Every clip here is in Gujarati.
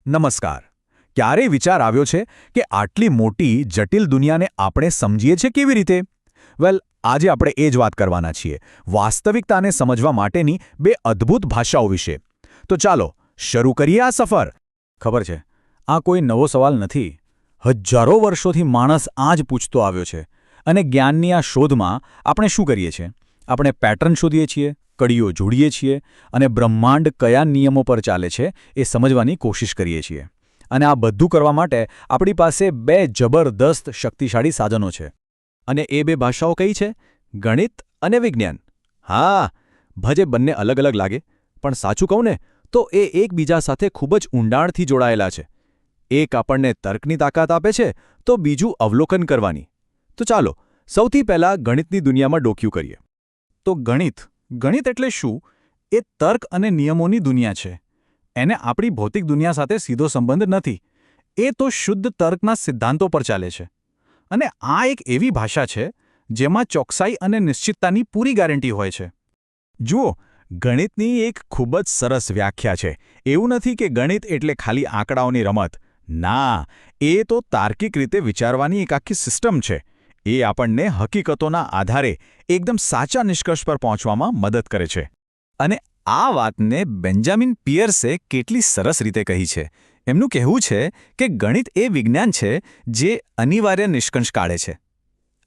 નમસ્કાર. ક્યારેય વિચાર આવ્યો છે કે આટલી મોટી જટિલ દુનિયાને આપણે સમજીએ છીએ કેવી રીતે? વેલ, આજે આપણે એ જ વાત કરવાના છીએ, વાસ્તવિકતાને સમજવા માટેની બે અદ્ભુત ભાષાઓ વિશે. તો ચાલો શરૂ કરીએ આ સફર. ખબર છે, આ કોઈ નવો સવાલ નથી. હજારો વર્ષોથી માણસ આ જ પૂછતો આવ્યો છે. અને જ્ઞાનની આ શોધમાં આપણે શું કરીએ છીએ? આપણે પેટર્ન શોધીએ છીએ, કડીઓ જોડીએ છીએ અને બ્રહ્માંડ કયા નિયમો પર ચાલે છે એ સમજવાની કોશિશ કરીએ છીએ. અને આ બધું કરવા માટે આપણી પાસે બે જબરદસ્ત શક્તિશાળી સાધનો છે. અને એ બે ભાષાઓ કઈ છે? ગણિત અને વિજ્ઞાન. હા, ભજે બંને અલગ અલગ લાગે, પણ સાચું કહું ને તો એ એકબીજા સાથે ખૂબ જ ઊંડાણથી જોડાયેલા છે. એક આપણને તર્કની તાકાત આપે છે તો બીજું અવલોકન કરવાની. તો ચાલો સૌથી પહેલાં ગણિતની દુનિયામાં ડોક્યું કરીએ. તો ગણિત એટલે શું? એ તર્ક અને નિયમોની દુનિયા છે. એને આપણી ભૌતિક દુનિયા સાથે સીધો સંબંધ નથી. એ તો શુદ્ધ તર્કના સિદ્ધાંતો પર ચાલે છે. અને આ એક એવી ભાષા છે જેમાં ચોકસાઈ અને નિશ્ચિતતાની પૂરી ગેરંટી હોય છે. જુઓ, ગણિતની એક ખૂબ જ સરસ વ્યાખ્યા છે. એવું નથી કે ગણિત એટલે ખાલી આંકડાઓની રમત. ના, એ તો તાર્કિક રીતે વિચારવાની એક આખી સિસ્ટમ છે. એ આપણને હકીકતોના આધારે એકદમ સાચા નિષ્કર્ષ પર પહોંચવામાં મદદ કરે છે. અને આ વાતને બેન્જામિન પિયર્સે કેટલી સરસ રીતે કહી છે. એમનું કહેવું છે કે ગણિત એ વિજ્ઞાન છે જે અનિવાર્ય નિષ્કર્ષ કાઢે છે.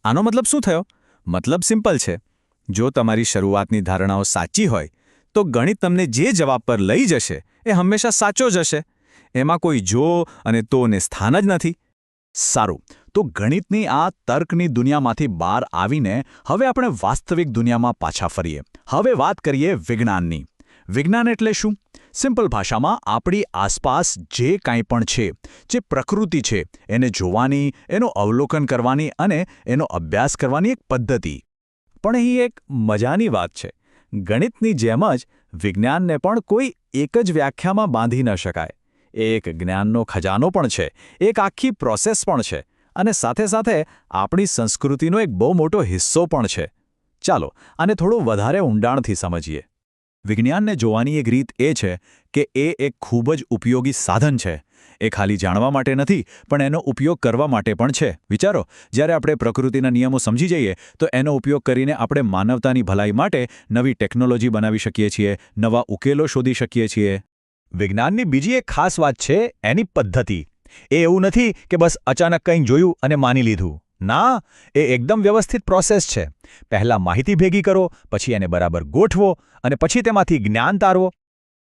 આનો મતલબ શું થયો? મતલબ સિમ્પલ છે. જો તમારી શરૂઆતની ધારણાઓ સાચી હોય તો ગણિત તમને જે જવાબ પર લઈ જશે એ હંમેશા સાચો જ હશે. એમાં કોઈ જો અને તોને સ્થાન જ નથી. સારું, તો ગણિતની આ તર્કની દુનિયામાંથી બહાર આવીને હવે આપણે વાસ્તવિક દુનિયામાં પાછા ફરીએ. હવે વાત કરીએ વિજ્ઞાનની. વિજ્ઞાન એટલે શું? સિમ્પલ ભાષામાં આપણી આસપાસ જે કાંઈ પણ છે, જે પ્રકૃતિ છે, એને જોવાની, એનું અવલોકન કરવાની અને એનો અભ્યાસ કરવાની એક પદ્ધતિ. પણ અહીં એક મજાની વાત છે. ગણિતની જેમ જ વિજ્ઞાનને પણ કોઈ એક જ વ્યાખ્યામાં બાંધી ન શકાય. એ એક જ્ઞાનનો ખજાનો પણ છે, એક આખી પ્રોસેસ પણ છે, અને સાથે સાથે આપણી સંસ્કૃતિનો એક બહુ મોટો હિસ્સો પણ છે. ચાલો આને થોડું વધારે ઊંડાણથી સમજીએ. વિજ્ઞાનને જોવાની એક રીત એ છે કે એ એક ખૂબ જ ઉપયોગી સાધન છે. એ ખાલી જાણવા માટે નથી, પણ એનો ઉપયોગ કરવા માટે પણ છે. વિચારો, જ્યારે આપણે પ્રકૃતિના નિયમો સમજી જઈએ તો એનો ઉપયોગ કરીને આપણે માનવતાની ભલાઈ માટે નવી ટેકનોલોજી બનાવી શકીએ છીએ, નવા ઉકેલો શોધી શકીએ છીએ. વિજ્ઞાનની બીજી એક ખાસ વાત છે એની પદ્ધતિ. એ એવું નથી કે બસ અચાનક કંઈ જોયું અને માની લીધું. ના, એ એકદમ વ્યવસ્થિત પ્રોસેસ છે. પહેલાં માહિતી ભેગી કરો, પછી એને બરાબર ગોઠવો અને પછી તેમાંથી જ્ઞાન તારવો.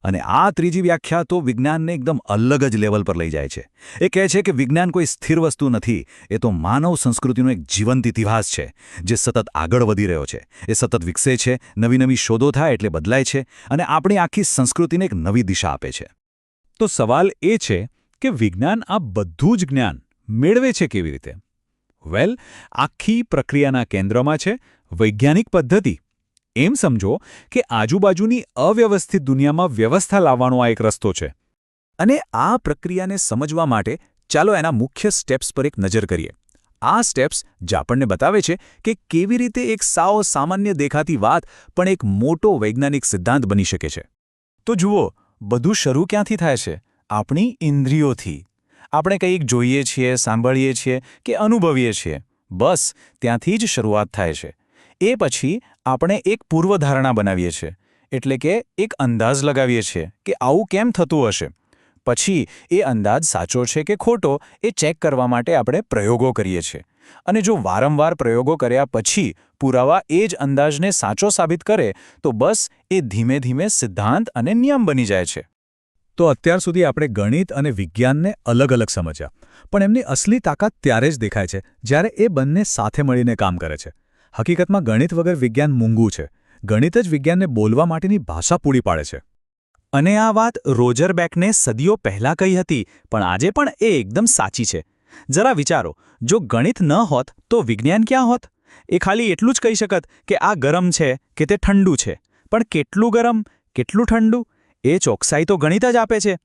અને આ ત્રીજી વ્યાખ્યા તો વિજ્ઞાનને એકદમ અલગ જ લેવલ પર લઈ જાય છે. એ કહે છે કે વિજ્ઞાન કોઈ સ્થિર વસ્તુ નથી. એ તો માનવ સંસ્કૃતિનો એક જીવંત ઇતિહાસ છે જે સતત આગળ વધી રહ્યો છે. એ સતત વિકસે છે, નવી નવી શોધો થાય એટલે બદલાય છે અને આપણી આખી સંસ્કૃતિને એક નવી દિશા આપે છે. તો સવાલ એ છે કે વિજ્ઞાન આ બધું જ જ્ઞાન મેળવે છે કેવી રીતે? વેલ, આખી પ્રક્રિયાના કેન્દ્રમાં છે વૈજ્ઞાનિક પદ્ધતિ. એમ સમજો કે આજુબાજુની અવ્યવસ્થિત દુનિયામાં વ્યવસ્થા લાવવાનો આ એક રસ્તો છે. અને આ પ્રક્રિયાને સમજવા માટે ચાલો એના મુખ્ય સ્ટેપ્સ પર એક નજર કરીએ. આ સ્ટેપ્સ જે આપણને બતાવે છે કે કેવી રીતે એક સાવ સામાન્ય દેખાતી વાત પણ એક મોટો વૈજ્ઞાનિક સિદ્ધાંત બની શકે છે. તો જુઓ, બધું શરૂ ક્યાંથી થાય છે? આપણી ઇન્દ્રિયોથી. આપણે કંઈક જોઈએ છીએ, સાંભળીએ છીએ કે અનુભવીએ છીએ. બસ ત્યાંથી જ શરૂઆત થાય છે. એ પછી આપણે એક પૂર્વધારણા બનાવીએ છીએ, એટલે કે એક અંદાજ લગાવીએ છીએ કે આવું કેમ થતું હશે. પછી એ અંદાજ સાચો છે કે ખોટો એ ચેક કરવા માટે આપણે પ્રયોગો કરીએ છીએ. અને જો વારંવાર પ્રયોગો કર્યા પછી પુરાવા એ જ અંદાજને સાચો સાબિત કરે તો બસ એ ધીમે ધીમે સિદ્ધાંત અને નિયમ બની જાય છે. તો અત્યાર સુધી આપણે ગણિત અને વિજ્ઞાનને અલગ અલગ સમજ્યા, પણ એમની અસલી તાકાત ત્યારે જ દેખાય છે જ્યારે એ બંને સાથે મળીને કામ કરે છે. હકીકતમાં ગણિત વગર વિજ્ઞાન મૂંગું છે. ગણિત જ વિજ્ઞાનને બોલવા માટેની ભાષા પૂરી પાડે છે. અને આ વાત રોજર બેકને સદીઓ પહેલાં કહી હતી, પણ આજે પણ એ એકદમ સાચી છે. જરા વિચારો, જો ગણિત ન હોત તો વિજ્ઞાન ક્યાં હોત? એ ખાલી એટલું જ કહી શકત કે આ ગરમ છે કે તે ઠંડુ છે. પણ કેટલું ગરમ, કેટલું ઠંડુ, એ ચોકસાઈ તો ગણિત જ આપે છે.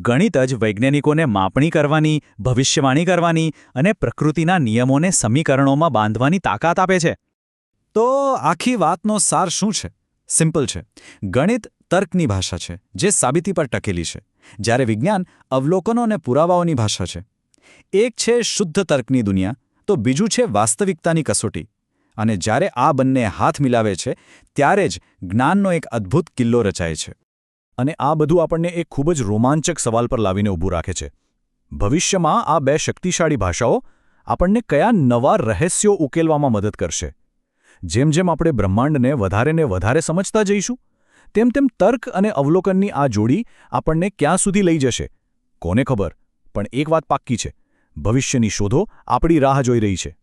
ગણિત જ વૈજ્ઞાનિકોને માપણી કરવાની, ભવિષ્યવાણી કરવાની અને પ્રકૃતિના નિયમોને સમીકરણોમાં બાંધવાની તાકાત આપે છે. તો આખી વાતનો સાર શું છે? સિમ્પલ છે. ગણિત તર્કની ભાષા છે, જે સાબિતી પર ટકેલી છે, જ્યારે વિજ્ઞાન અવલોકનો અને પુરાવાઓની ભાષા છે. એક છે શુદ્ધ તર્કની દુનિયા, તો બીજું છે વાસ્તવિકતાની કસોટી. અને જ્યારે આ બંને હાથ મિલાવે છે, ત્યારે જ જ્ઞાનનો એક અદ્ભુત કિલ્લો રચાય છે. અને આ બધું આપણને એક ખૂબ જ રોમાંચક સવાલ પર લાવીને ઊભું રાખે છે. ભવિષ્યમાં આ બે શક્તિશાળી ભાષાઓ આપણને કયા નવા રહસ્યો ઉકેલવામાં મદદ કરશે? જેમ જેમ આપણે બ્રહ્માંડને વધારે ને વધારે સમજતા જઈશું, તેમ તેમ તર્ક અને અવલોકનની આ જોડી આપણને ક્યાં સુધી લઈ જશે? કોને ખબર? પણ એક વાત પાક્કી છે, ભવિષ્યની શોધો આપણી રાહ જોઈ રહી છે.